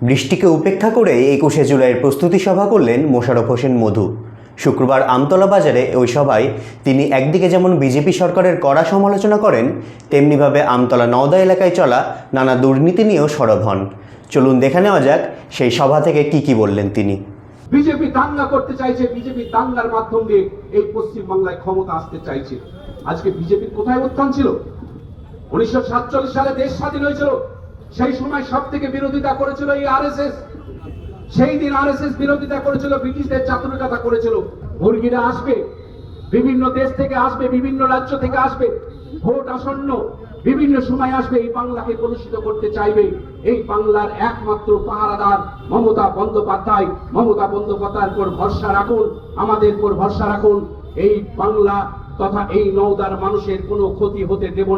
বৃষ্টিকে উপেক্ষা করে ২১শে জুলাইয়ের প্রস্তুতি সভা করলেন মোশাররফ হোসেন মধু। শুক্রবার আমতলা বাজারে ওই সভায় তিনি একদিকে যেমন বিজেপি সরকারের কড়া সমালোচনা করেন, তেমনিভাবে আমতলা নওদা এলাকায় চলা নানা দুর্নীতি নিয়েও সরব হন। চলুন দেখে নেওয়া যাক সেই সভা থেকে কি বললেন তিনি। বিজেপি দাঙ্গা করতে চাইছে, বিজেপি দাঙ্গার মাধ্যমে এই পশ্চিম বাংলায় ক্ষমতা আসতে চাইছে। আজকে বিজেপির কোথায় উত্থান ছিল? 1947 সালে দেশ স্বাধীন হয়েছিল, সেই সময় সব থেকে বিরোধিতা করেছিল এই আরএসএস। সেই দিন আরএসএস বিরোধিতা করেছিল, ব্রিটিশদের চাতুরিকতা করেছিল। মুরগিরা আসবে, বিভিন্ন দেশ থেকে আসবে, বিভিন্ন রাজ্য থেকে আসবে, ভোট আসন্ন, বিভিন্ন সময় আসবে, এই বাংলাকে কলুষিত করতে চাইবে। এই বাংলার একমাত্র পাহারাদার মমতা বন্দ্যোপাধ্যায়। মমতা বন্দ্যোপাধ্যায়ের উপর ভরসা রাখুন, আমাদের উপর ভরসা রাখুন। এই বাংলা তথা এই নওদার মানুষের কোনো ক্ষতি হতে দেব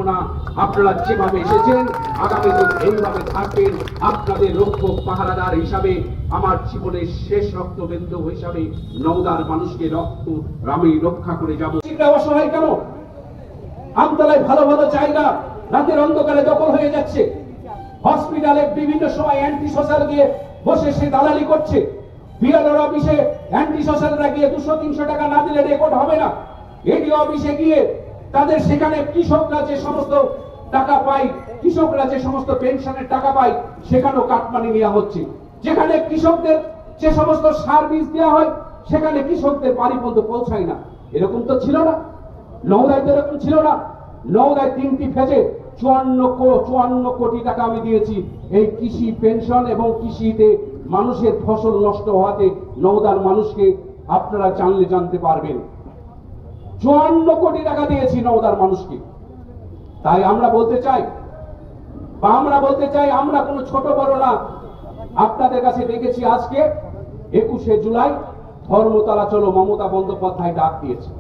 না। আপনারা যেভাবে এসেছেন আগামী দিন এইভাবে থাকবেন। আপনাদের রক্ষক পাহারাদার হিসাবে, আমার জীবনের শেষ রক্তবিন্দু হিসাবে নওদার মানুষকে আমি রক্ষা করে যাব। অসহায় কেন? আমতলায় ভালো ভালো জায়গা রাতের অন্ধকারে দখল হয়ে যাচ্ছে। হসপিটালে বিভিন্ন সময় অ্যান্টি সোশ্যাল গিয়ে বসে সে দালালি করছে। বিএলআর অফিসে অ্যান্টি সোশ্যালরা গিয়ে 200-300 টাকা না দিলে রেকর্ড হবে না। এডি অফিসে গিয়ে তাদের সেখানে কৃষকরা যে সমস্ত টাকা পায়, কৃষকরা যে সমস্ত পেনশনের টাকা পায়, সেখানেও কাটমানি নেওয়া হচ্ছে। যেখানে কৃষকদের যে সমস্ত সার বীজ দেওয়া হয়, সেখানে কৃষকদের বাড়ি পর্যন্ত পৌঁছায় না। এরকম তো ছিল না। নওদায় তো এরকম ছিল না। নওদায় 3টি ফেজে 54 কোটি টাকা আমি দিয়েছি এই কৃষি পেনশন এবং কৃষিতে মানুষের ফসল নষ্ট হওয়াতে নওদার মানুষকে আপনারা জানতে পারবেন। 54 কোটি টাকা দিয়েছি নওদার মানুষকে। তাই আমরা বলতে চাই, আমরা কোনো ছোট বড় না। আপনাদের কাছে ডেকেছি আজকে 21শে জুলাই ধর্মতলা চলো, মমতা বন্দ্যোপাধ্যায় ডাক দিয়েছে।